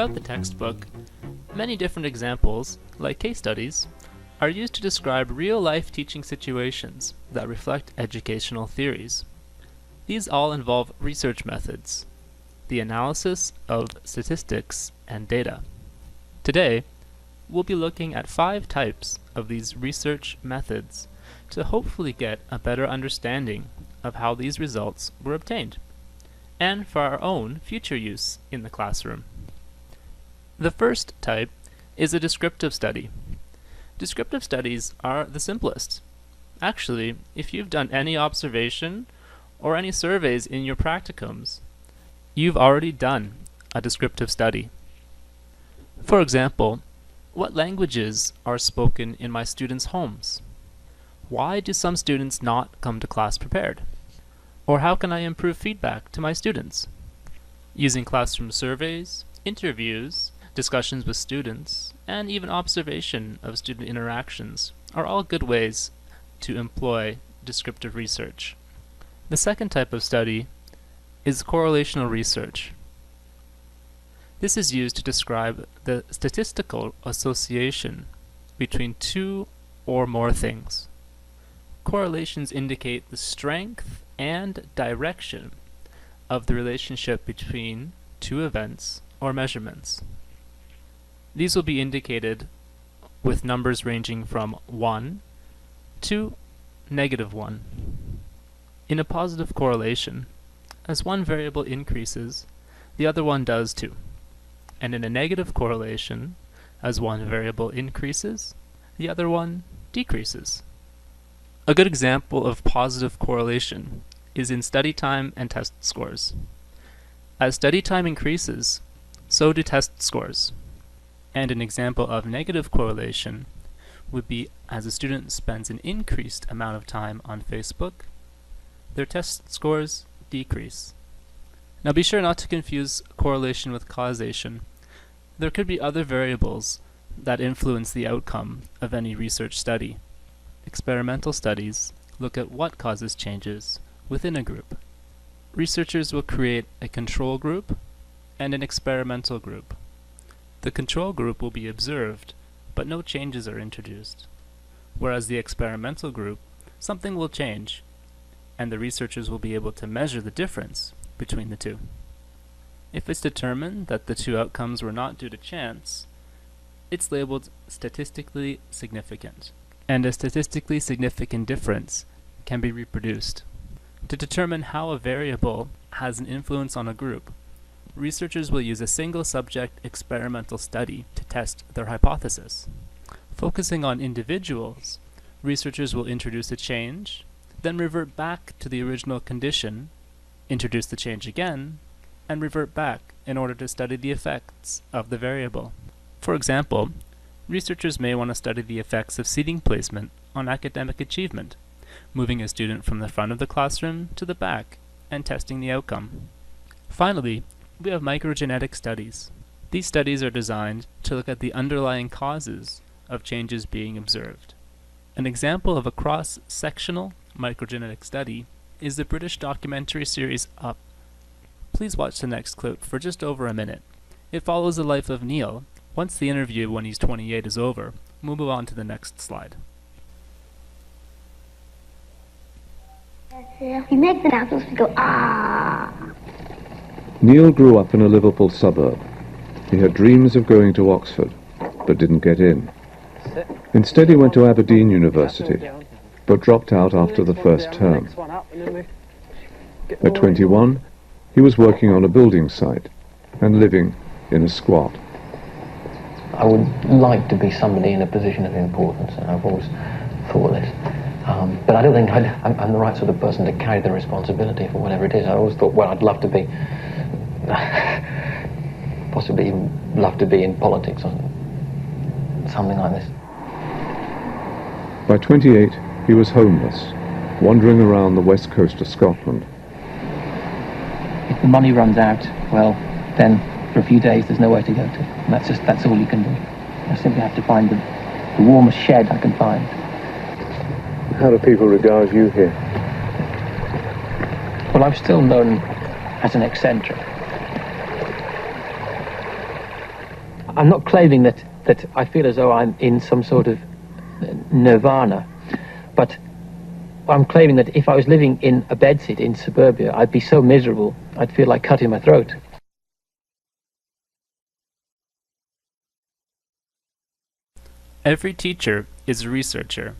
Throughout the textbook, many different examples, like case studies, are used to describe real-life teaching situations that reflect educational theories. These all involve research methods, the analysis of statistics and data. Today, we'll be looking at 5 types of these research methods to hopefully get a better understanding of how these results were obtained, and for our own future use in the classroom. The first type is a descriptive study. Descriptive studies are the simplest. Actually, if you've done any observation or any surveys in your practicums, you've already done a descriptive study. For example, what languages are spoken in my students' homes? Why do some students not come to class prepared? Or how can I improve feedback to my students? Using classroom surveys, interviews, discussions with students, and even observation of student interactions are all good ways to employ descriptive research. The second type of study is correlational research. This is used to describe the statistical association between two or more things. Correlations indicate the strength and direction of the relationship between two events or measurements. These will be indicated with numbers ranging from 1 to -1. In a positive correlation, as one variable increases, the other one does too. And in a negative correlation, as one variable increases, the other one decreases. A good example of positive correlation is in study time and test scores. As study time increases, so do test scores. And an example of negative correlation would be as a student spends an increased amount of time on Facebook, their test scores decrease. Now be sure not to confuse correlation with causation. There could be other variables that influence the outcome of any research study. Experimental studies look at what causes changes within a group. Researchers will create a control group and an experimental group. The control group will be observed, but no changes are introduced. Whereas the experimental group, something will change, and the researchers will be able to measure the difference between the two. If it's determined that the two outcomes were not due to chance, it's labeled statistically significant, and a statistically significant difference can be reproduced. To determine how a variable has an influence on a group, researchers will use a single subject experimental study to test their hypothesis. Focusing on individuals, researchers will introduce a change, then revert back to the original condition, introduce the change again, and revert back in order to study the effects of the variable. For example, researchers may want to study the effects of seating placement on academic achievement, moving a student from the front of the classroom to the back and testing the outcome. Finally, we have microgenetic studies. These studies are designed to look at the underlying causes of changes being observed. An example of a cross-sectional microgenetic study is the British documentary series Up. Please watch the next clip for just over a minute. It follows the life of Neil. Once the interview when he's 28 is over, we'll move on to the next slide. We make the apples, we go, ah! Neil grew up in a Liverpool suburb. He had dreams of going to Oxford, but didn't get in. Instead he went to Aberdeen University, but dropped out after the first term. At 21, he was working on a building site and living in a squat. I would like to be somebody in a position of importance, and I've always thought this. But I don't think I'm the right sort of person to carry the responsibility for whatever it is. I always thought, well, I'd love to be, possibly even love to be in politics or something like this. By 28, he was homeless, wandering around the west coast of Scotland. If the money runs out, well, then for a few days there's nowhere to go to. And that's all you can do. I simply have to find the warmest shed I can find. How do people regard you here? Well, I'm still known as an eccentric. I'm not claiming that I feel as though I'm in some sort of nirvana, but I'm claiming that if I was living in a bedsit in suburbia, I'd be so miserable, I'd feel like cutting my throat. Every teacher is a researcher.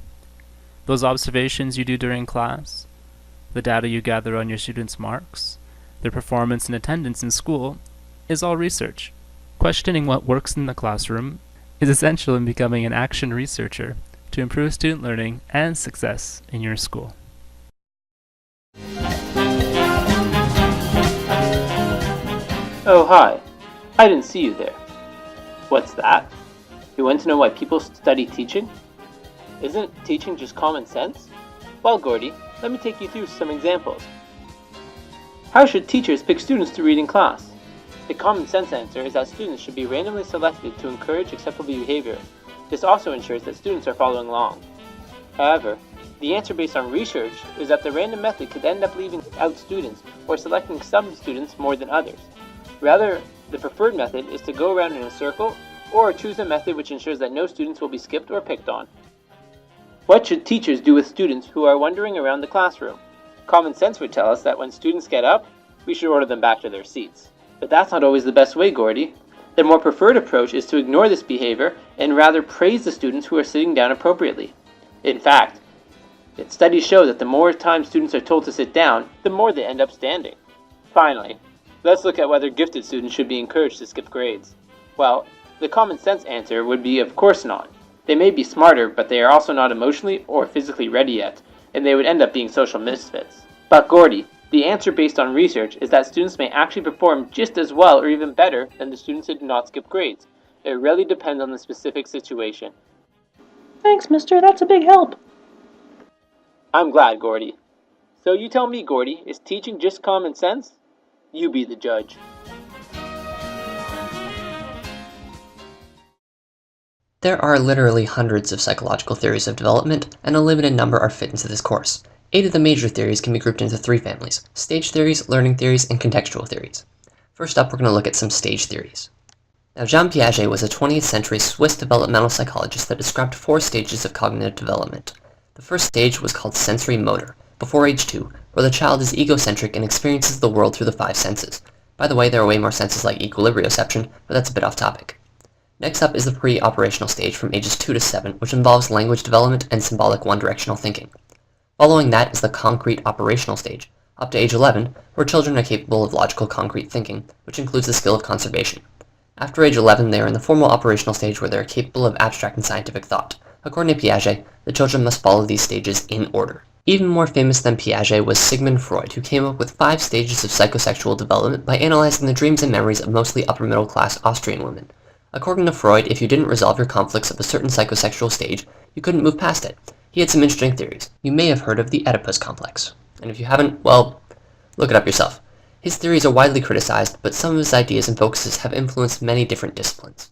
Those observations you do during class, the data you gather on your students' marks, their performance and attendance in school, is all research. Questioning what works in the classroom is essential in becoming an action researcher to improve student learning and success in your school. Oh, hi. I didn't see you there. What's that? You want to know why people study teaching? Isn't teaching just common sense? Well, Gordy, let me take you through some examples. How should teachers pick students to read in class? The common sense answer is that students should be randomly selected to encourage acceptable behavior. This also ensures that students are following along. However, the answer based on research is that the random method could end up leaving out students or selecting some students more than others. Rather, the preferred method is to go around in a circle or choose a method which ensures that no students will be skipped or picked on. What should teachers do with students who are wandering around the classroom? Common sense would tell us that when students get up, we should order them back to their seats. But that's not always the best way, Gordy. The more preferred approach is to ignore this behavior and rather praise the students who are sitting down appropriately. In fact, studies show that the more time students are told to sit down, the more they end up standing. Finally, let's look at whether gifted students should be encouraged to skip grades. Well, the common sense answer would be of course not. They may be smarter, but they are also not emotionally or physically ready yet, and they would end up being social misfits. But Gordy, the answer based on research is that students may actually perform just as well or even better than the students who do not skip grades. It really depends on the specific situation. Thanks, mister, that's a big help. I'm glad, Gordy. So you tell me, Gordy, is teaching just common sense? You be the judge. There are literally hundreds of psychological theories of development, and a limited number are fit into this course. 8 of the major theories can be grouped into 3 families: stage theories, learning theories, and contextual theories. First up, we're going to look at some stage theories. Now, Jean Piaget was a 20th century Swiss developmental psychologist that described 4 stages of cognitive development. The first stage was called sensory motor, before age 2, where the child is egocentric and experiences the world through the 5 senses. By the way, there are way more senses like equilibrioception, but that's a bit off topic. Next up is the pre-operational stage from ages 2 to 7, which involves language development and symbolic one-directional thinking. Following that is the concrete operational stage, up to age 11, where children are capable of logical concrete thinking, which includes the skill of conservation. After age 11, they are in the formal operational stage where they are capable of abstract and scientific thought. According to Piaget, the children must follow these stages in order. Even more famous than Piaget was Sigmund Freud, who came up with 5 stages of psychosexual development by analyzing the dreams and memories of mostly upper-middle-class Austrian women. According to Freud, if you didn't resolve your conflicts at a certain psychosexual stage, you couldn't move past it. He had some interesting theories. You may have heard of the Oedipus complex. And if you haven't, well, look it up yourself. His theories are widely criticized, but some of his ideas and focuses have influenced many different disciplines.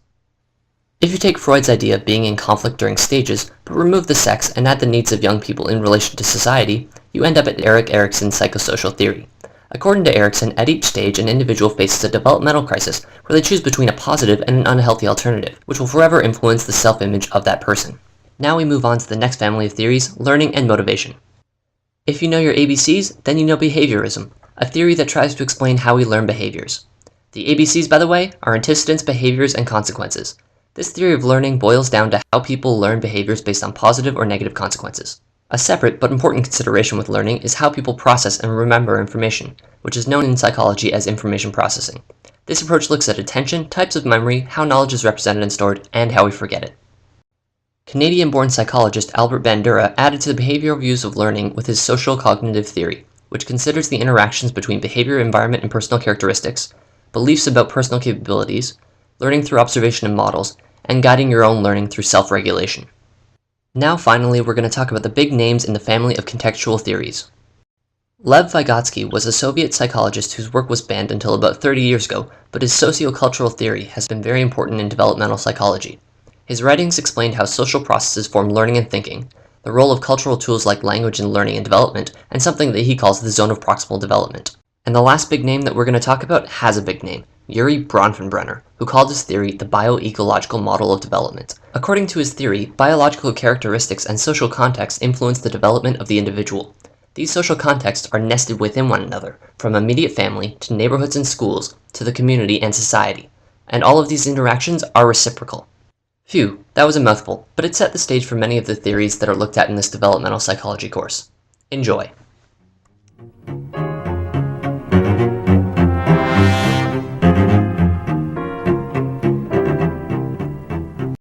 If you take Freud's idea of being in conflict during stages, but remove the sex and add the needs of young people in relation to society, you end up at Erikson's psychosocial theory. According to Erikson, at each stage an individual faces a developmental crisis where they choose between a positive and an unhealthy alternative, which will forever influence the self-image of that person. Now we move on to the next family of theories, learning and motivation. If you know your ABCs, then you know behaviorism, a theory that tries to explain how we learn behaviors. The ABCs, by the way, are antecedents, behaviors, and consequences. This theory of learning boils down to how people learn behaviors based on positive or negative consequences. A separate but important consideration with learning is how people process and remember information, which is known in psychology as information processing. This approach looks at attention, types of memory, how knowledge is represented and stored, and how we forget it. Canadian-born psychologist Albert Bandura added to the behavioral views of learning with his social cognitive theory, which considers the interactions between behavior, environment, and personal characteristics, beliefs about personal capabilities, learning through observation and models, and guiding your own learning through self-regulation. Now finally, we're going to talk about the big names in the family of contextual theories. Lev Vygotsky was a Soviet psychologist whose work was banned until about 30 years ago, but his sociocultural theory has been very important in developmental psychology. His writings explained how social processes form learning and thinking, the role of cultural tools like language in learning and development, and something that he calls the zone of proximal development. And the last big name that we're going to talk about has a big name, Yuri Bronfenbrenner, who called his theory the bioecological model of development. According to his theory, biological characteristics and social contexts influence the development of the individual. These social contexts are nested within one another, from immediate family to neighborhoods and schools to the community and society, and all of these interactions are reciprocal. Phew, that was a mouthful, but it set the stage for many of the theories that are looked at in this developmental psychology course. Enjoy!